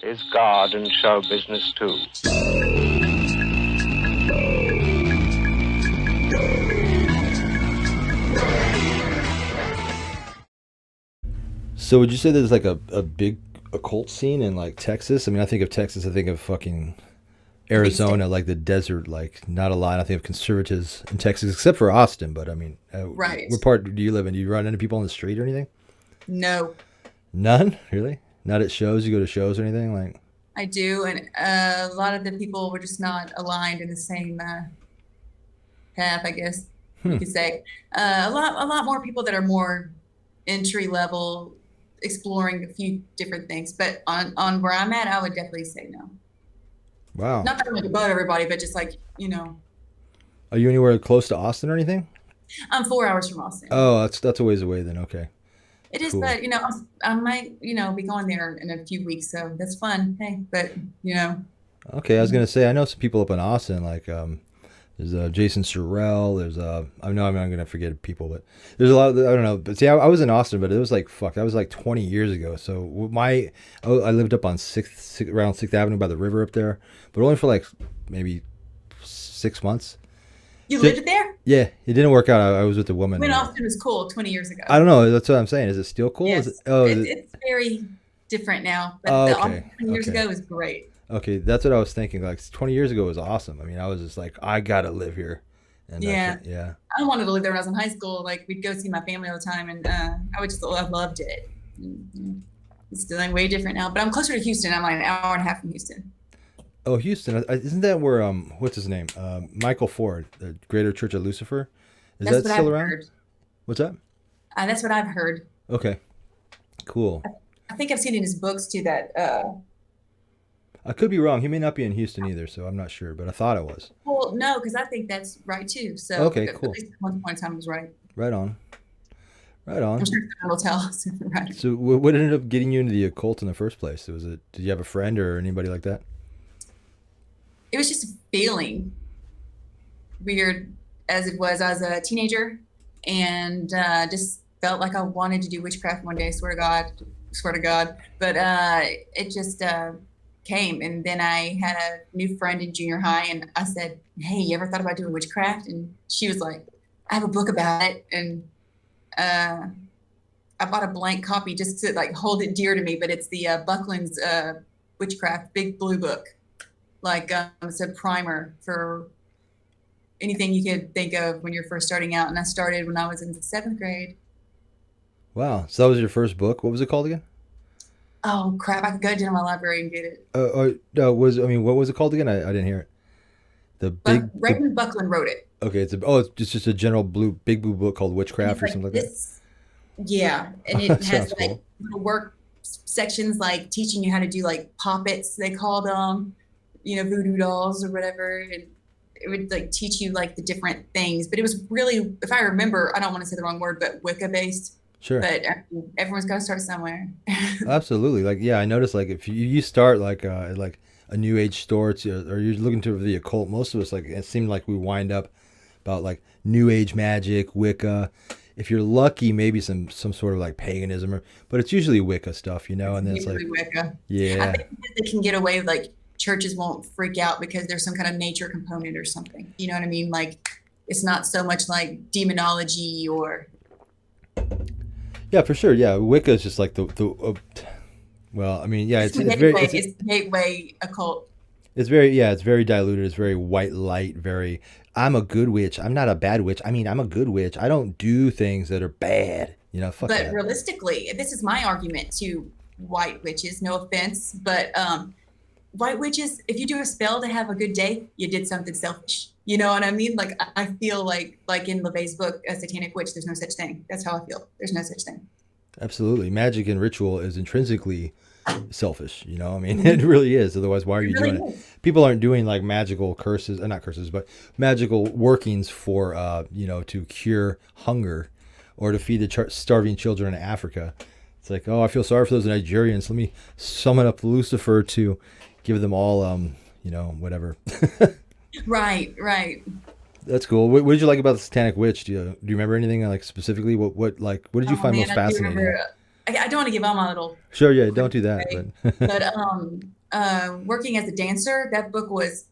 is God and show business too. So would you say there's like a big occult scene in like Texas? I mean, I think of Texas, I think of fucking Arizona, like the desert, like not a lot. I think of conservatives in Texas, except for Austin. But I mean, Right. what part do you live in? Do you run into people on the street or anything? No, None, really. Not at shows. You go to shows or anything like? I do. And a lot of the people were just not aligned in the same path, I guess you Hmm. could say. A lot more people that are more entry level, exploring a few different things. But on where I'm at, I would definitely say no. Wow. Not that I'm like above everybody, but just like, Are you anywhere close to Austin or anything? I'm 4 hours from Austin. Oh, that's a ways away then. Okay, It is, cool. but I might, be going there in a few weeks, so that's fun. Hey, but you know, Okay, I was gonna say I know some people up in Austin, like there's Jason Sorrell. There's I know I'm not gonna forget people, but there's a lot. I don't know, but see, I was in Austin, but it was like fuck. That was like 20 years ago. So I lived up on around Sixth Avenue by the river up there, but only for like maybe 6 months. you Did, lived there yeah, it didn't work out. I was with a woman. when Austin was cool 20 years ago. I don't know. That's what I'm saying. Is it still cool? Is it? Yes, Oh, is it's it? it's very different now, but Oh, the okay. Austin 20 years Okay. ago was great. Okay, that's what I was thinking. Like 20 years ago was awesome. I mean, I was just like, I gotta live here, and Yeah, yeah. I wanted to live there when I was in high school. Like we'd go see my family all the time, and I loved it. It's doing way different now, but I'm closer to Houston. I'm like an hour and a half from Houston. Oh, Houston, isn't that where what's his name? Michael Ford, the Greater Church of Lucifer. Is That's that what still I've around? heard. What's that? That's what I've heard. Okay, cool. I think I've seen in his books too that I could be wrong. He may not be in Houston either, so I'm not sure. But I thought it was. well, no, because I think that's right too. So Okay, at cool. least at one point in time, I was right. Right on. Right I'm on. sure someone will tell us if we're right. So, what ended up getting you into the occult in the first place? Was it? Did you have a friend or anybody like that? It was just a feeling, weird as it was. I was a teenager and just felt like I wanted to do witchcraft one day. Swear to God. But it just came. And then I had a new friend in junior high, and I said, "Hey, you ever thought about doing witchcraft?" And she was like, "I have a book about it." And uh, I bought a blank copy just to like hold it dear to me. But it's the Buckland's Witchcraft Big Blue Book. Like it's a primer for anything you could think of when you're first starting out. And I started when I was in seventh grade. Wow. So that was your first book. What was it called again? Oh crap! I could go to my library and get it. Was I mean, what was it called again? I didn't hear it. The But big the Raymond Buckland wrote it. Okay, it's just a general big blue book called And Witchcraft it's or like something like that. this, yeah. And That it has sounds like cool. little work sections like teaching you how to do like poppets, they called them, voodoo dolls or whatever. And it would like teach you like the different things. But it was really, if I remember, I don't want to say the wrong word, but Wicca based. Sure. But everyone's got to start somewhere. Absolutely. Like yeah, I noticed like if you start like at like a new age store or you're looking to the occult, most of us like it seemed like we wind up about like new age magic, Wicca. If you're lucky, maybe some sort of like paganism but it's usually Wicca stuff, It's and then it's like usually Wicca. I yeah. think because they can get away with like churches won't freak out because there's some kind of nature component or something. You know what I mean? Like it's not so much like demonology or Yeah, for sure. Yeah, Wicca is just like the well, I mean, yeah, it's it's the gateway occult. it's very yeah, it's very diluted. It's very white light. Very, I'm a good witch. I'm not a bad witch. I mean, I'm a good witch. I don't do things that are bad. Fuck But that. realistically, this is my argument to white witches. No offense, but white witches, if you do a spell to have a good day, you did something selfish. You know what I mean? Like I feel like in LeVay's book, A Satanic Witch, there's no such thing. That's how I feel. There's no such thing. Absolutely, magic and ritual is intrinsically selfish. I mean, it Mhm. really is. Otherwise, why are It you really doing it? is. People aren't doing like magical curses, not curses, but magical workings for to cure hunger or to feed the starving children in Africa. It's like, oh, I feel sorry for those Nigerians. Let me summon up Lucifer to give them all, whatever. Right, right. That's cool. What did you like about the Satanic Witch? Do you remember anything like specifically? What did you Oh find man, most I do fascinating? remember. I don't want to give all my little Sure, yeah, don't do that. away, But but working as a dancer, that book was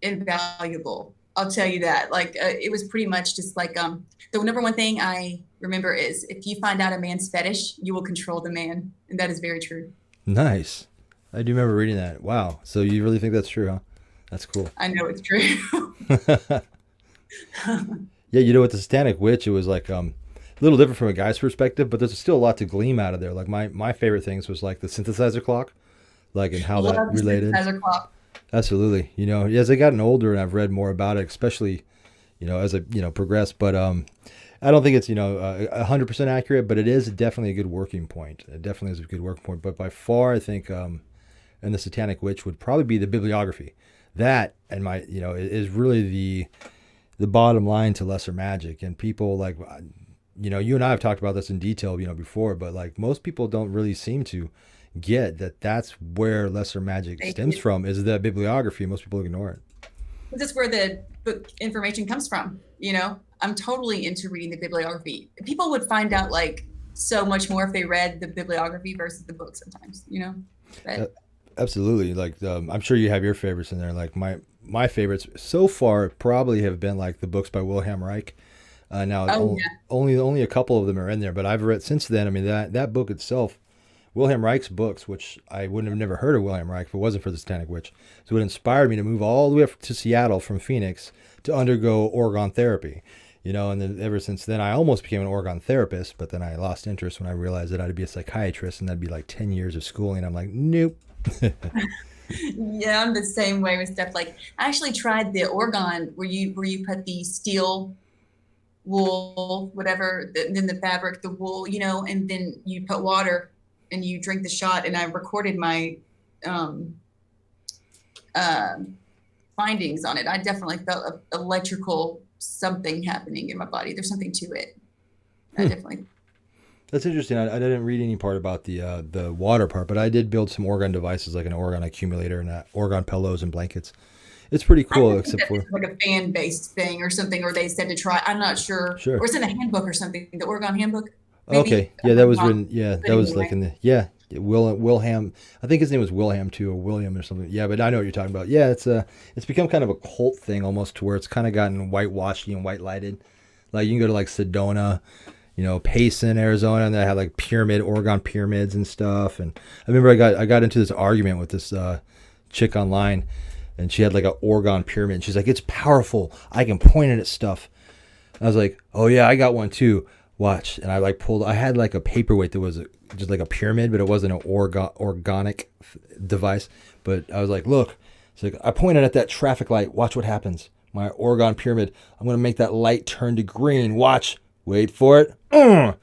invaluable. I'll tell you that. Like it was pretty much just like the number one thing I remember is if you find out a man's fetish, you will control the man, and that is very true. nice. I do remember reading that. Wow. So you really think that's true, huh? That's cool. I know it's true. Yeah, you know, with the Satanic Witch, it was like a little different from a guy's perspective, but there's still a lot to glean out of there. Like my favorite things was like the synthesizer clock, like and how that Love the related. synthesizer clock. Absolutely. You know, as I gotten older and I've read more about it, especially, you know, as I, you know, progress, but I don't think it's, you know, 100% accurate, but it is definitely a good working point. It definitely is a good working point. But by far, I think, and the Satanic Witch would probably be the bibliography. That and my, you know, is really the bottom line to lesser magic. And people like, you know, you and I have talked about this in detail, you know, before, but like most people don't really seem to get that that's where lesser magic stems from, is the bibliography. Most people ignore it. This is where the book information comes from. You know, I'm totally into reading the bibliography. People would find out like so much more if they read the bibliography versus the book sometimes, you know. But Absolutely. Like I'm sure you have your favorites in there. Like my favorites so far probably have been like the books by Wilhelm Reich. Now oh yeah, only a couple of them are in there, but I've read since then. I mean that book itself, Wilhelm Reich's books, which I wouldn't have never heard of Wilhelm Reich if it wasn't for the Satanic Witch. So it inspired me to move all the way up to Seattle from Phoenix to undergo orgone therapy. You know, and then ever since then, I almost became an orgone therapist, but then I lost interest when I realized that I'd be a psychiatrist and that'd be like 10 years of schooling. I'm like, nope. yeah, I'm the same way with stuff. Like I actually tried the orgone where you put the steel wool, whatever, then the fabric, the wool, you know, and then you put water and you drink the shot. And I recorded my um, uh, findings on it. I definitely felt electrical something happening in my body. There's something to it. I definitely. That's interesting. I didn't read any part about the water part, but I did build some orgone devices like an orgone accumulator and orgone pillows and blankets. It's pretty cool, except for like a fan-based thing or something, or they said to try. I'm not sure. Sure. Or it's in the handbook or something. The Oregon handbook. Maybe. Okay, yeah, that was written. Yeah, But that was anyway. like in the Wilhelm. I think his name was Wilhelm too, or William or something. Yeah, but I know what you're talking about. Yeah, it's become kind of a cult thing almost, to where it's kind of gotten whitewashed and white lighted. Like you can go to like Sedona, you know, Payson, Arizona, and they had like orgone pyramids and stuff. And I remember I got into this argument with this chick online, and she had like an orgone pyramid. And she's like, "It's powerful. I can point it at stuff." I was like, "Oh yeah, I got one too. Watch." And I like I had like a paperweight that was just like a pyramid, but it wasn't an organic device. But I was like, "Look," it's like, "I pointed at that traffic light. Watch what happens. My orgone pyramid. I'm gonna make that light turn to green. Watch. Wait for it.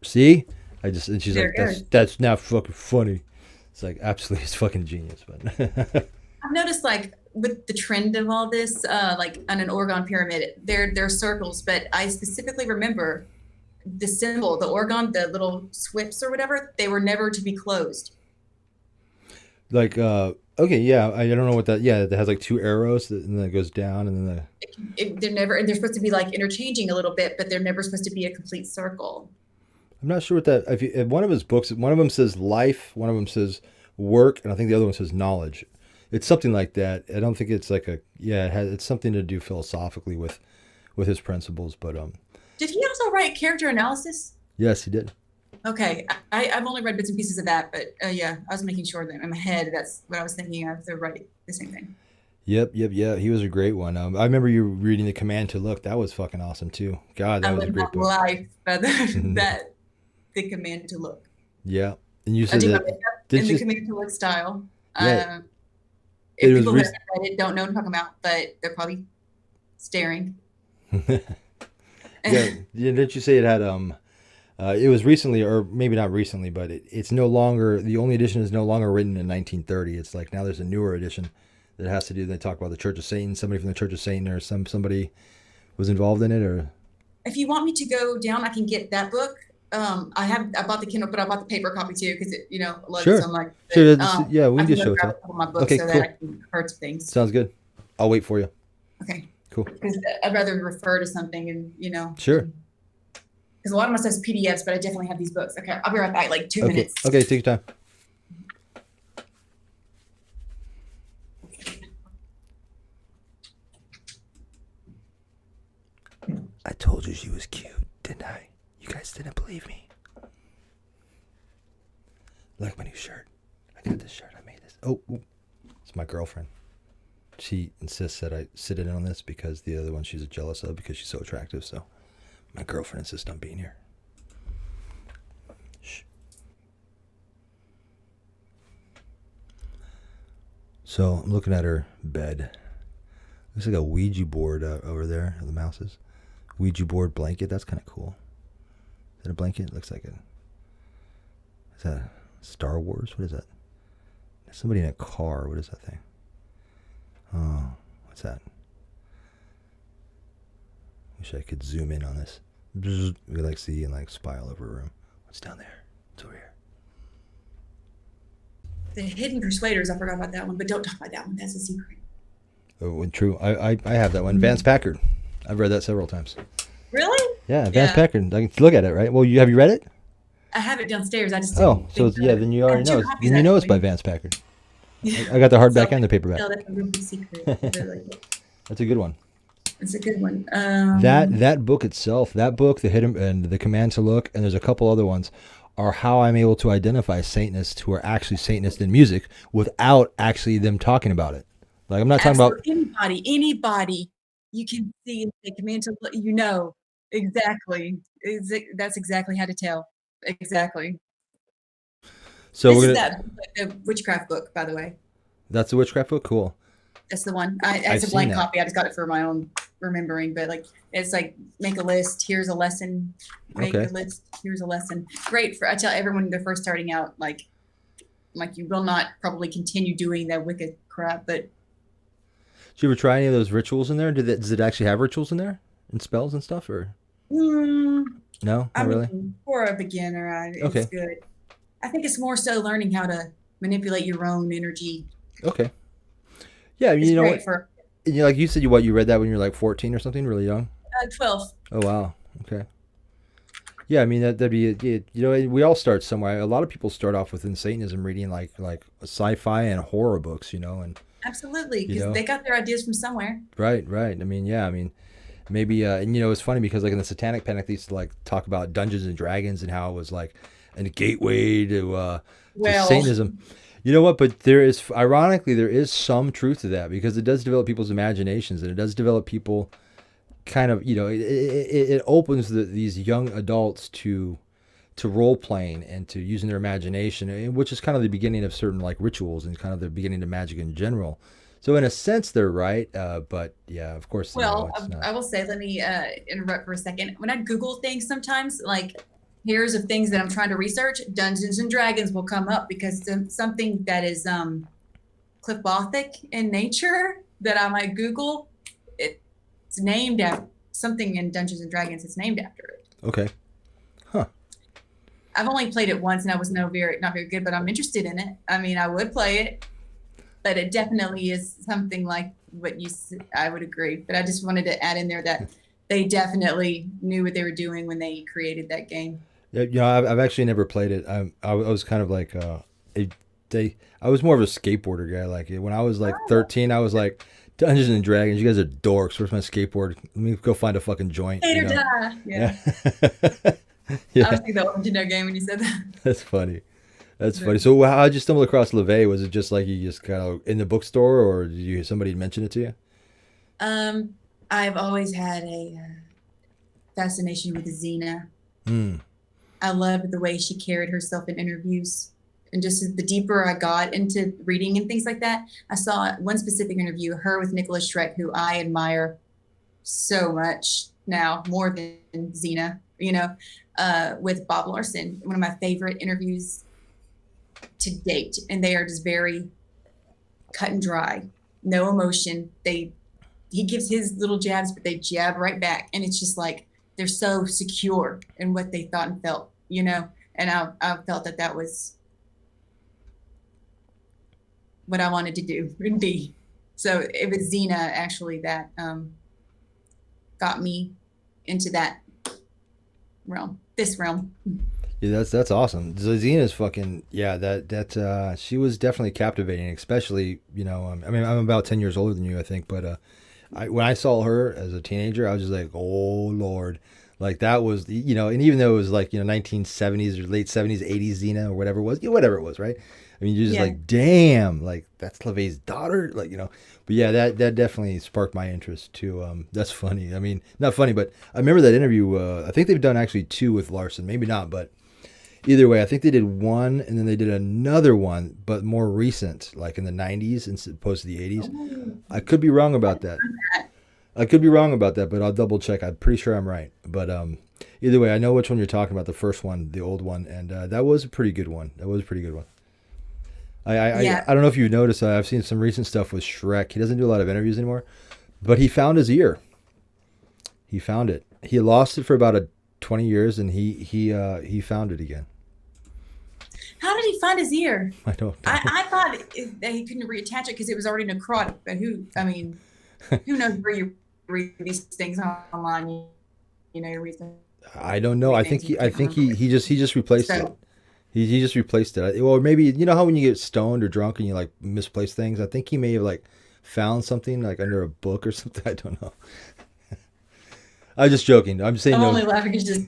See?" And she's There like, it is. "That's not fucking funny." It's like, absolutely, it's fucking genius. But I've noticed like with the trend of all this, like on an Oregon pyramid, they're circles, but I specifically remember the symbol, the Oregon, the little swips or whatever, they were never to be closed. like, okay, yeah, I don't know what that. Yeah, it has like two arrows, and then it goes down, and then They're never, and they're supposed to be like interchanging a little bit, but they're never supposed to be a complete circle. I'm not sure what that. If one of his books, one of them says life, one of them says work, and I think the other one says knowledge. It's something like that. I don't think it's like a. Yeah, it's something to do philosophically with his principles. But Did he also write character analysis? yes, he did. Okay, I've only read bits and pieces of that, but yeah, I was making sure that in my head that's what I was thinking of. They're right, the same thing. Yep, yeah. He was a great one. I remember you reading the Command to Look. That was fucking awesome too. God, I that was a lived great my book. life by that the command to look. Yeah, and you I said do my that. makeup Did in the you? command to look style. Yeah, it If was. people who haven't read it don't know what I'm talking about, but they're probably staring. Yeah, didn't you say it had it was recently, or maybe not recently, but it's no longer, the only edition is no longer written in 1930. It's like now there's a newer edition that has to do. They talk about the Church of Satan. Somebody from the Church of Satan, or somebody was involved in it, or If you want me to go down, I can get that book. I bought the Kindle, but I bought the paper copy too because a lot of sure, it's online. sure. But, Yeah, we I can can just go show it to grab you. a couple of my books Okay, so cool. that I can refer to things. Sounds good. I'll wait for you. Okay. Cool. Because I'd rather refer to something and, you know. Sure. Because a lot of my stuff's PDFs, but I definitely have these books. Okay, I'll be right back, like 2 Okay. minutes. Okay, take your time. I told you she was cute, didn't I? You guys didn't believe me. Look, my new shirt. I got this shirt. I made this. Oh, it's my girlfriend. She insists that I sit in on this because the other one she's jealous of because she's so attractive. So my girlfriend insists on being here. Shh. So I'm looking at her bed. Looks like a Ouija board over there. The mouse is. Ouija board blanket. That's kind of cool. Is that a blanket? Looks like it. Is that Star Wars? What is that? There's somebody in a car. What is that thing? Oh, what's that? Wish I could zoom in on this. We could like see and like spy all over a room. What's down there? What's over here? The Hidden Persuaders, I forgot about that one, but don't talk about that one. That's a secret. Oh, true. I have that one. Vance Packard. I've read that several times. Really? Yeah, Vance Packard. I can look at it, right? Well, have you read it? I have it downstairs. I just so it's, then you already know. Then you know it's by Vance Packard. I got the hardback and the paperback. No, that's a really big secret. That's a good one. It's a good one. That book itself, that book, the Hidden and the Command to Look, and there's a couple other ones, are how I'm able to identify Satanists who are actually Satanists in music without actually them talking about it. Like I'm not talking about anybody. You can see if they command to look. You know exactly. That's exactly how to tell. Exactly. So this is the witchcraft book, by the way. That's the witchcraft book? Cool. That's the one. It's a blank copy. I just got it for my own remembering, but like it's like make a list. Here's a lesson. Make a list. Here's a lesson. Great I tell everyone when they're first starting out, like you will not probably continue doing that wicked crap. But did you ever try any of those rituals in there? Does it actually have rituals in there and spells and stuff, or no? Not really. For a beginner, it's good. I think it's more so learning how to manipulate your own energy. Okay. Yeah, you know what? Like you said, you read that when you were like 14 or something, really young? 12. Oh wow. Okay. Yeah, I mean that'd be we all start somewhere. A lot of people start off within Satanism reading like sci-fi and horror books, and absolutely because they got their ideas from somewhere. Right. I mean, maybe and it's funny because like in the Satanic Panic they used to like talk about Dungeons and Dragons and how it was like a gateway to Satanism. You know what? But there is some truth to that because it does develop people's imaginations and it does develop people kind of, it opens these young adults to role playing and to using their imagination, which is kind of the beginning of certain like rituals and kind of the beginning of magic in general. So in a sense, they're right. But yeah, of course. Well, I will say, let me interrupt for a second. When I Google things sometimes, like here's of things that I'm trying to research, Dungeons and Dragons will come up because something that is Cliff Bothic in nature that I might Google, it's named after something in Dungeons and Dragons. It's named after it. Okay. Huh. I've only played it once and I was not very good, but I'm interested in it. I mean, I would play it, but it definitely is something like what you said. I would agree, but I just wanted to add in there that they definitely knew what they were doing when they created that game. Yeah, I've actually never played it. I was kind of like I was more of a skateboarder guy. Like when I was like 13, I was like Dungeons and Dragons. You guys are dorks. Where's my skateboard? Let me go find a fucking joint. Hate or die. Yeah. Yeah. I was thinking that Nintendo game when you said that. That's funny. That's funny. So how did you stumble across LaVey? Was it just like you just kind of in the bookstore, or did somebody mention it to you? I've always had a fascination with Xena. I loved the way she carried herself in interviews. And just the deeper I got into reading and things like that, I saw one specific interview, her with Nicholas Schreck, who I admire so much now, more than Xena, with Bob Larson, one of my favorite interviews to date. And they are just very cut and dry, no emotion. He gives his little jabs, but they jab right back. And it's just like, they're so secure in what they thought and felt, and I felt that was what I wanted to do and be. So it was Xena actually that got me into that this realm. Yeah, that's awesome. Zena's fucking yeah. That she was definitely captivating, especially I mean, I'm about 10 years older than you, I think, but when I saw her as a teenager, I was just like, oh Lord, like that was and even though it was like 1970s or late 70s, 80s Xena or whatever it was, whatever it was, right? I mean, you're just like, damn, like that's LaVey's daughter, like But yeah, that definitely sparked my interest too. That's funny. I mean, not funny, but I remember that interview. I think they've done actually two with Larson, maybe not, but either way, I think they did one and then they did another one, but more recent, like in the 90s as opposed to the 80s. I could be wrong about that. But I'll double check. I'm pretty sure I'm right. But either way, I know which one you're talking about, the first one, the old one, and that was a pretty good one. I don't know if you've noticed, I've seen some recent stuff with Shrek. He doesn't do a lot of interviews anymore, but he found his ear. He found it. He lost it for about 20 years, and he found it again. How did he find his ear? I don't know. I thought that he couldn't reattach it because it was already necrotic. But who knows where you read these things online? You read them. I don't know. I think he just replaced it. He just replaced it. Or maybe how when you get stoned or drunk and you like misplace things. I think he may have like found something like under a book or something. I don't know. I'm just joking. I'm just saying. I'm only laughing because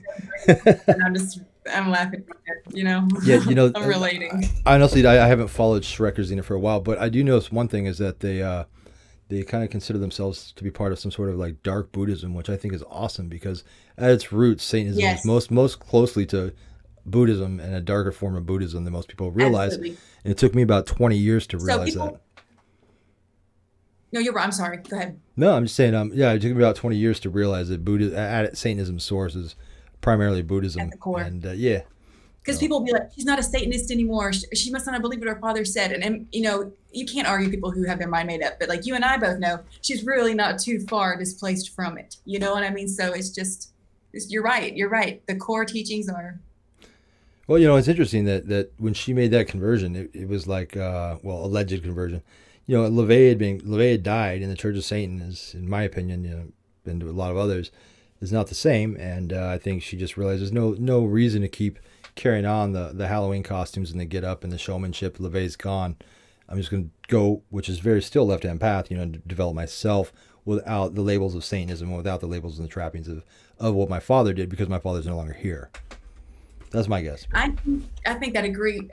I'm laughing. Yeah, I'm relating. Honestly, I haven't followed Shrek or Xena for a while, but I do know one thing is that they kind of consider themselves to be part of some sort of like dark Buddhism, which I think is awesome because at its roots, Satanism is most closely to Buddhism and a darker form of Buddhism than most people realize. Absolutely. And it took me about 20 years to realize that. No, you're right. I'm sorry. Go ahead. No, I'm just saying. It took me about 20 years to realize that Satanism's source is primarily Buddhism. At the core. And because people will be like, she's not a Satanist anymore. She must not believe what her father said. And you can't argue people who have their mind made up. But like you and I both know, she's really not too far displaced from it. You know what I mean? So it's just, you're right. You're right. The core teachings are. Well, it's interesting that when she made that conversion, it was like, alleged conversion. LaVey had died, and the Church of Satan is, in my opinion, and to a lot of others, is not the same. And I think she just realized there's no reason to keep carrying on the Halloween costumes and the get up and the showmanship. LaVey's gone. I'm just going to go, which is very still left-hand path, to develop myself without the labels of Satanism, without the labels and the trappings of what my father did, because my father's no longer here. That's my guess. I think that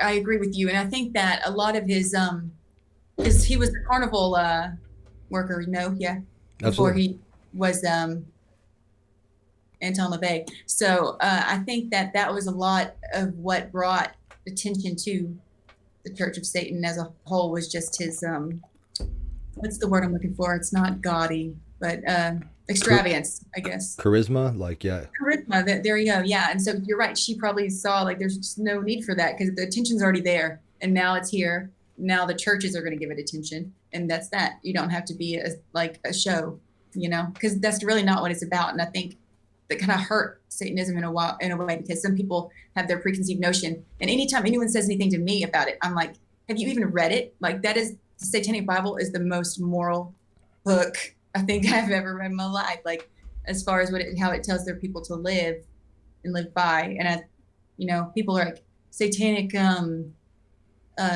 I agree with you, and I think that a lot of his he was the carnival worker, before Absolutely. he was Anton LaVey. So I think that was a lot of what brought attention to the Church of Satan as a whole, was just his what's the word I'm looking for? It's not gaudy, but extravagance, I guess. Charisma, Charisma. There you go. Yeah. And so you're right. She probably saw like there's just no need for that because the attention's already there, and now it's here. Now the churches are going to give it attention, and that's that. You don't have to be a show, because that's really not what it's about. And I think that kind of hurt Satanism in a way, because some people have their preconceived notion. And anytime anyone says anything to me about it, I'm like, have you even read it? Like the Satanic Bible is the most moral book I think I've ever read in my life. Like as far as how it tells their people to live and live by. And people are like satanic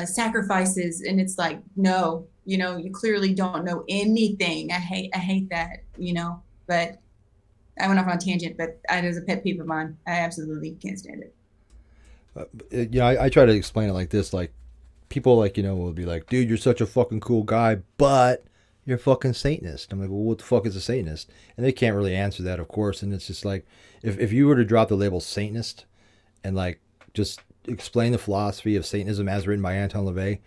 sacrifices, and it's like, no, you clearly don't know anything. I hate that, but I went off on a tangent, but it is a pet peeve of mine. I absolutely can't stand it. I try to explain it like this, like people will be like, dude, you're such a fucking cool guy, but you're a fucking Satanist. I'm like, well, what the fuck is a Satanist? And they can't really answer that, of course. And it's just like, if you were to drop the label Satanist and like just explain the philosophy of Satanism as written by Anton LaVey,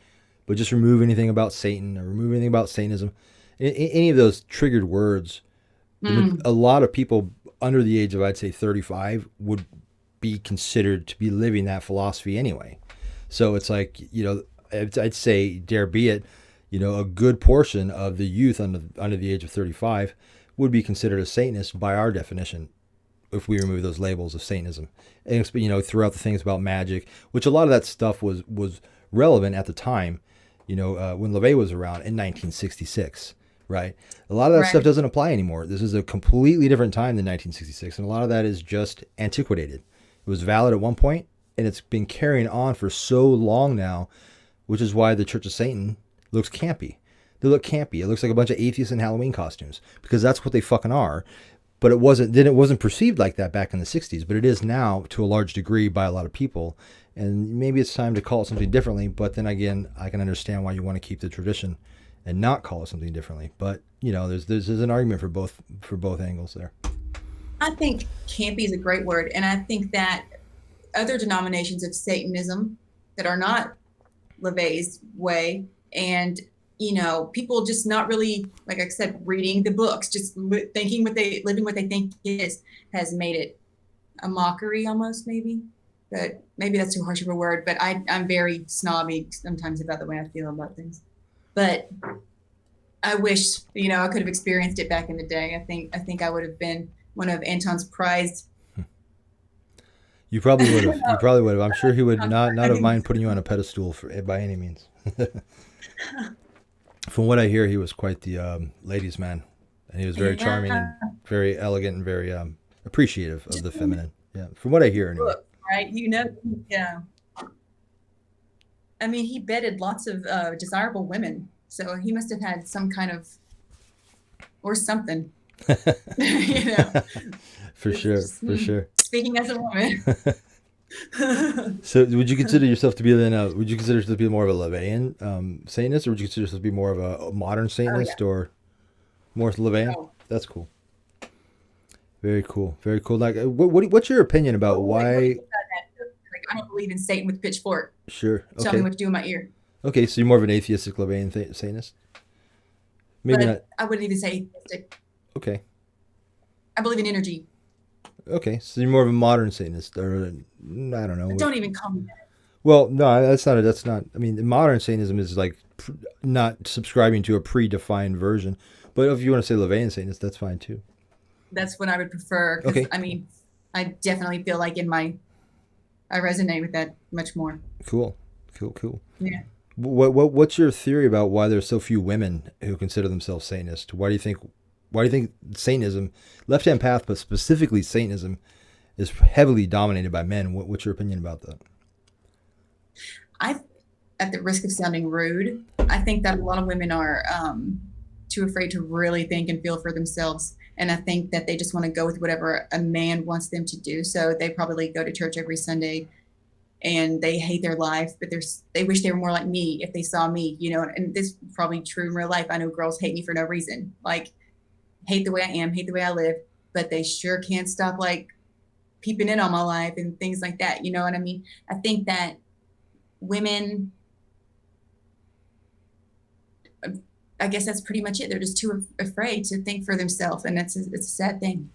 but just remove anything about Satan or remove anything about Satanism, any of those triggered words, a lot of people under the age of, I'd say 35, would be considered to be living that philosophy anyway. So it's like, I'd say, dare be it, a good portion of the youth under the age of 35 would be considered a Satanist by our definition, if we remove those labels of Satanism. And throughout the things about magic, which a lot of that stuff was relevant at the time, when LaVey was around in 1966. right? A lot of that stuff Right. doesn't apply anymore. This is a completely different time than 1966, and a lot of that is just antiquated. It was valid at one point, and it's been carrying on for so long now, which is why the Church of Satan looks campy. They look campy. It looks like a bunch of atheists in Halloween costumes because that's what they fucking are. But it wasn't perceived like that back in the 60s, but it is now to a large degree by a lot of people. And maybe it's time to call it something differently, but then again, I can understand why you want to keep the tradition and not call it something differently. But, you know, there's an argument for both angles there. I think campy is a great word. And I think that other denominations of Satanism that are not LaVey's way, and you know, people just not really, like I said, reading the books, just living what they think it is, has made it a mockery almost, maybe. But maybe that's too harsh of a word. But I'm very snobby sometimes about the way I feel about things. But I wish, you know, I could have experienced it back in the day. I think I would have been one of Anton's prized. You probably would have. You probably would have. I'm sure he would not have mind putting you on a pedestal by any means. From what I hear, he was quite the ladies' man, and he was very charming and very elegant and very appreciative of the feminine. Yeah, from what I hear, anyway. Right, you know, yeah. I mean, he bedded lots of desirable women, so he must have had some kind of or something. You know, for sure. Speaking as a woman. So, would you consider yourself to be would you consider yourself to be more of a LaVeyan Satanist, or would you consider yourself to be more of a modern Satanist, or more LaVeyan? Oh. That's cool. Very cool. Very cool. Like, what's your opinion about why? Like, I don't believe in Satan with a pitchfork. Sure. Okay. Tell me what to do in my ear. Okay, so you're more of an atheistic LaVeyan Satanist. Maybe but not. I wouldn't even say atheistic. Okay. I believe in energy. Okay, so you're more of a modern Satanist, or I don't know. But don't even call me that. Well, no, that's not. I mean, modern Satanism is like not subscribing to a predefined version. But if you want to say LaVeyan Satanist, that's fine too. That's what I would prefer. 'Cause, Okay. I mean, I definitely feel like I resonate with that much more. Cool. Yeah. What's your theory about why there's so few women who consider themselves Satanist? Why do you think Satanism, Left Hand Path, but specifically Satanism, is heavily dominated by men? What's your opinion about that? At the risk of sounding rude, I think that a lot of women are too afraid to really think and feel for themselves. And I think that they just want to go with whatever a man wants them to do. So they probably go to church every Sunday and they hate their life, but they wish they were more like me if they saw me, you know, and this is probably true in real life. I know girls hate me for no reason, like hate the way I am, hate the way I live, but they sure can't stop like peeping in on my life and things like that. You know what I mean? I think that women, I guess that's pretty much it. They're just too afraid to think for themselves, and it's a sad thing.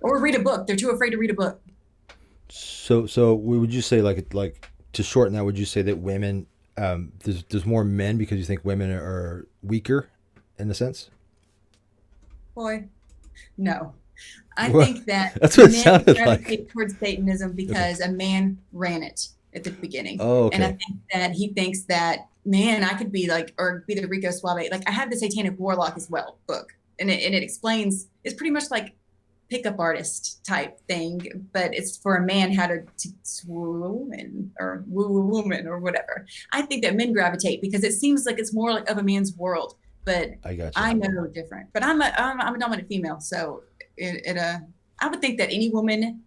Or read a book. They're too afraid to read a book. So would you say like to shorten that? Would you say that women there's more men because you think women are weaker in a sense? Boy, no. I Well, think that that's what it men sounded gravitate like. towards Satanism because a man ran it at the beginning. Oh, And I okay. think that he thinks that, man, I could be like, or be the Rico Suave. Like I have the Satanic Warlock as well book. And it explains, it's pretty much like pickup artist type thing, but it's for a man how to woo a woman or woo a woman or whatever. I think that men gravitate because it seems like it's more like of a man's world, but I got you. I know different. But I'm a dominant female, so I would think that any woman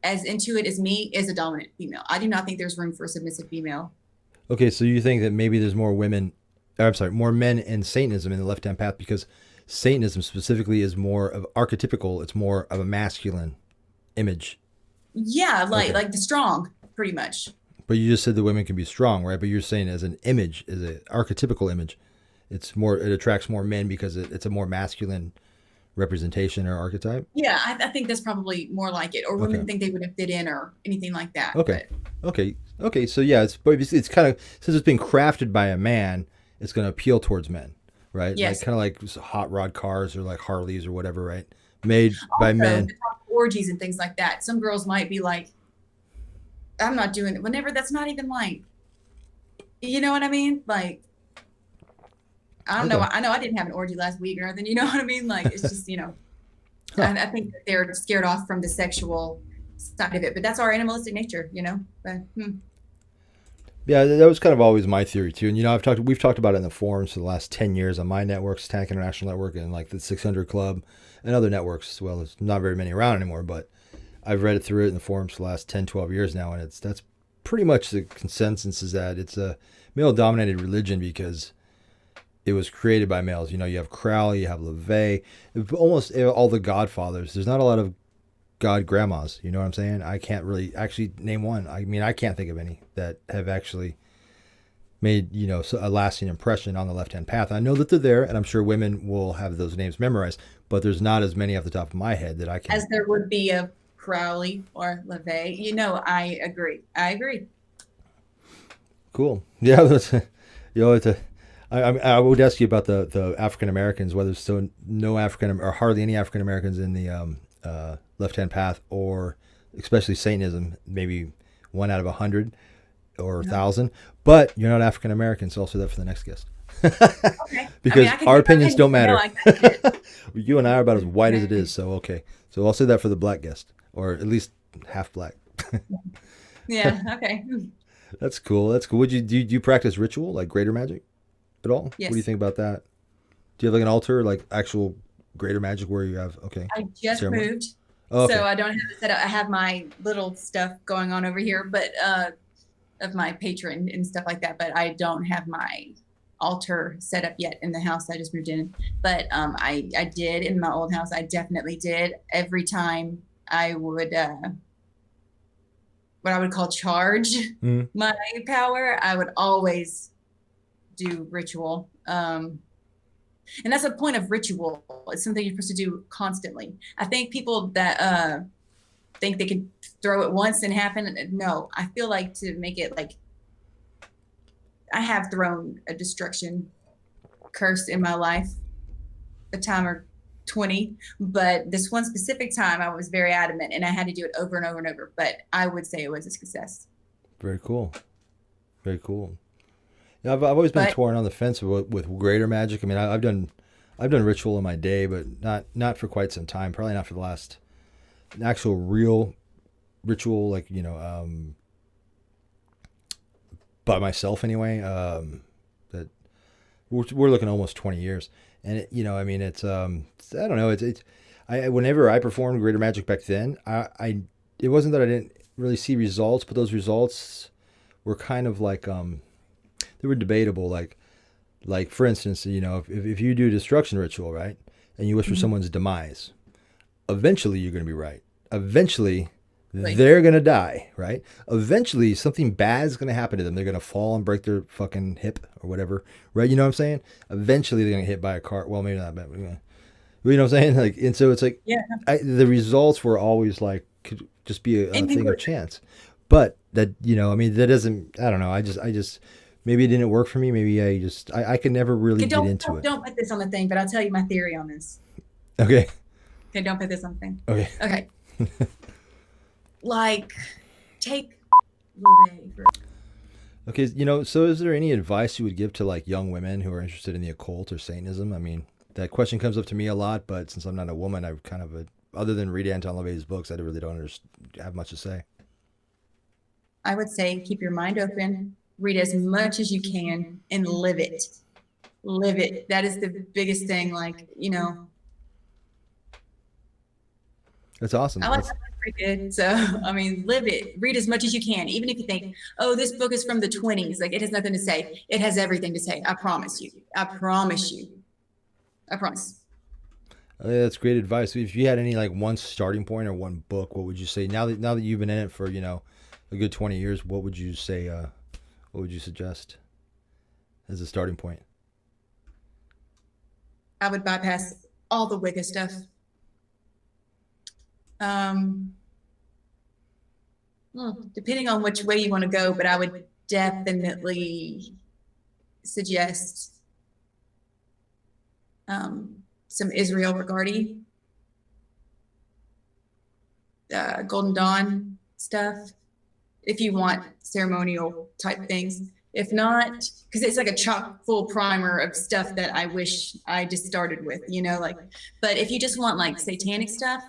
as into it as me is a dominant female. I do not think there's room for a submissive female. Okay, so you think that maybe there's more more men in Satanism in the Left Hand Path because Satanism specifically is more of archetypical. It's more of a masculine image. Yeah, like the strong, pretty much. But you just said the women can be strong, right? But you're saying as an image, as an archetypical image, it attracts more men because it's a more masculine representation or archetype. Yeah, I think that's probably more like it. Or women think they wouldn't fit in or anything like that. Okay. Okay. So yeah, it's kind of, since it's been crafted by a man, it's going to appeal towards men, right? Yes. Like kind of like hot rod cars or like Harleys or whatever, right? Made by men. Orgies and things like that. Some girls might be like, I'm not doing it. Whenever that's not even like, you know what I mean? Like, I don't know. Okay. I know I didn't have an orgy last week or nothing. You know what I mean? Like, it's just, Huh. I think that they're scared off from the sexual side of it, but that's our animalistic nature, But Yeah, that was kind of always my theory too. And we've talked about it in the forums for the last 10 years on my network, Satanic International Network, and like the 600 Club and other networks as well. There's not very many around anymore, but I've read it through it in the forums for the last 10, 12 years now, and that's pretty much the consensus is that it's a male-dominated religion because it was created by males. You have Crowley, you have LaVey, almost all the godfathers. There's not a lot of god grandmas. You know what I'm saying? I can't really actually name one. I mean, I can't think of any that have actually made, a lasting impression on the left-hand path. I know that they're there, and I'm sure women will have those names memorized, but there's not as many off the top of my head that I can. As there would be of Crowley or LaVey. I agree. Cool. Yeah, it's I would ask you about the African Americans, whether there's still no African or hardly any African Americans in the left-hand path, or especially Satanism, maybe 1 out of 100 or 1,000. But you're not African American, so I'll say that for the next guest. Okay. Because our opinions don't matter. No, You and I are about as white as it is, so okay. So I'll say that for the black guest, or at least half black. Yeah. Okay. That's cool. That's cool. Do you practice ritual like greater magic at all? Yes. What do you think about that? Do you have like an altar, like actual greater magic where you have I just ceremony? moved, Oh, okay. so I don't have it set up. I have my little stuff going on over here, but of my patron and stuff like that. But I don't have my altar set up yet in the house I just moved in. But I did in my old house. I definitely did. Every time I would what I would call charge my power, I would always do ritual. And that's a point of ritual. It's something you're supposed to do constantly. I think people that think they can throw it once and happen. No, I feel like to make it like, I have thrown a destruction curse in my life, a time or 20, but this one specific time I was very adamant and I had to do it over and over and over, but I would say it was a success. Very cool. Very cool. Yeah, I've always been torn on the fence with greater magic. I mean, I've done ritual in my day, but not for quite some time. Probably not for the last actual real ritual, like by myself anyway. That we're looking almost 20 years, and I mean, it's I don't know. Whenever I performed greater magic back then, it wasn't that I didn't really see results, but those results were kind of like they were debatable. Like for instance, if you do a destruction ritual, right, and you wish for someone's demise, eventually you're going to be right. Eventually, they're going to die, right? Eventually, something bad is going to happen to them. They're going to fall and break their fucking hip or whatever, right? You know what I'm saying? Eventually, they're going to get hit by a car. Well, maybe not, but you know what I'm saying? Like, and so it's like, the results were always like, could just be a thing of chance. But that, I mean, that doesn't, I don't know. I just, maybe it didn't work for me. Maybe I could never really get into it. Don't put this on the thing, but I'll tell you my theory on this. Okay. Okay, don't put this on the thing. Okay. Okay. Like, take Okay, so is there any advice you would give to like young women who are interested in the occult or Satanism? I mean, that question comes up to me a lot, but since I'm not a woman, I've kind of other than read Anton LaVey's books, I really don't have much to say. I would say keep your mind open, read as much as you can, and live it. Live it. That is the biggest thing. Like, That's awesome. I like that pretty good. So, I mean, live it. Read as much as you can. Even if you think, oh, this book is from the 20s. Like, it has nothing to say. It has everything to say. I promise you. I promise you. I promise. That's great advice. If you had any like one starting point or one book, what would you say? Now that you've been in it for, a good 20 years, what would you say, what would you suggest as a starting point? I would bypass all the Wicca stuff. Depending on which way you want to go, but I would definitely suggest some Israel Regardie, Golden Dawn stuff, if you want ceremonial type things. If not, because it's like a chock full primer of stuff that I wish I just started with, you know, like, but if you just want like satanic stuff,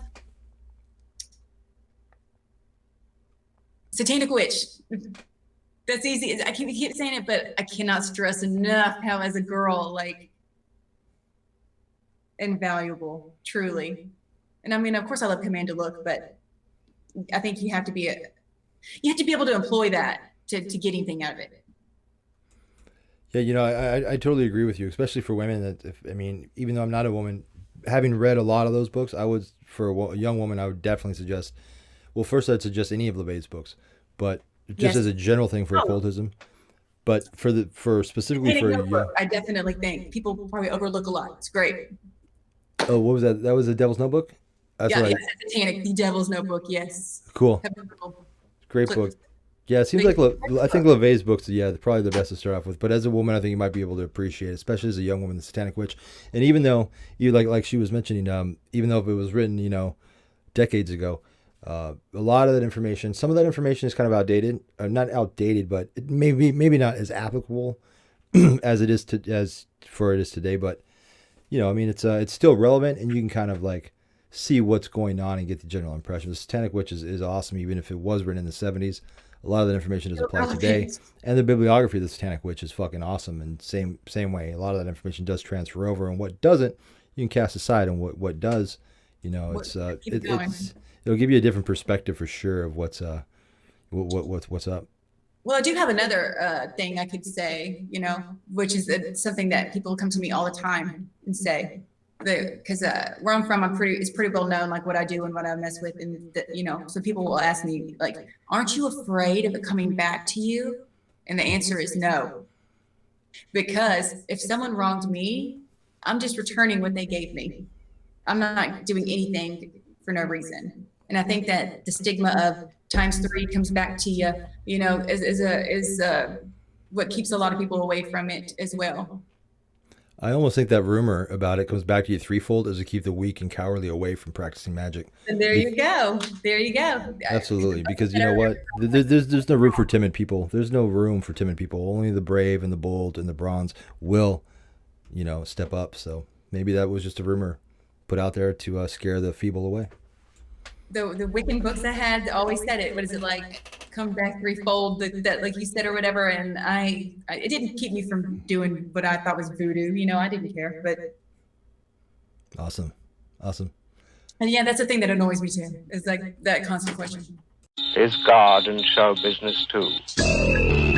Satanic Witch. That's easy. I keep saying it, but I cannot stress enough how as a girl, like, invaluable, truly. And I mean, of course I love Command to Look, but I think you have to be able to employ that to get anything out of it. Yeah, you know, I totally agree with you, especially for women. That I mean, even though I'm not a woman, having read a lot of those books, I would, for a young woman, I would definitely suggest. Well, first I'd suggest any of LaVey's books, but just Yes. as a general thing for occultism. But for specifically for Notebook, I definitely think people probably overlook a lot. It's great. Oh, what was that? That was the Devil's Notebook. That's Yeah, right. yeah, Satanic, the Devil's Notebook. Yes. Cool. Great book. Yeah, it seems like I think LaVey's books, yeah, they're probably the best to start off with. But as a woman, I think you might be able to appreciate it, especially as a young woman, the Satanic Witch. And even though you like she was mentioning, even though if it was written, you know, decades ago, a lot of that information, some of that information is kind of outdated. Not outdated, but it maybe not as applicable as it is today. But you know, I mean, it's still relevant, and you can kind of like see what's going on and get the general impression. The Satanic Witch is awesome, even if it was written in the 70s. A lot of that information does apply today, and the bibliography of the Satanic Witch is fucking awesome. And same way, a lot of that information does transfer over, and what doesn't, you can cast aside. And what does, you know, it'll give you a different perspective for sure of what's up. Well, I do have another thing I could say, you know, which is something that people come to me all the time and say, because where I'm from, it's pretty well known, like what I do and what I mess with, and you know, so people will ask me like, aren't you afraid of it coming back to you? And the answer is no, because if someone wronged me, I'm just returning what they gave me. I'm not doing anything for no reason. And I think that the stigma of ×3 comes back to you, you know, is what keeps a lot of people away from it as well. I almost think that rumor about it comes back to you threefold, as to keep the weak and cowardly away from practicing magic. And there you go. There you go. Absolutely, because you know what? There's no room for timid people. There's no room for timid people. Only the brave and the bold and the bronze will, you know, step up. So maybe that was just a rumor put out there to scare the feeble away. The Wiccan books I had always said it. What is it like? Come back threefold, that like you said or whatever. And it didn't keep me from doing what I thought was voodoo. You know, I didn't care. But awesome. And yeah, that's the thing that annoys me too. Is like that constant question. Is God in show business too?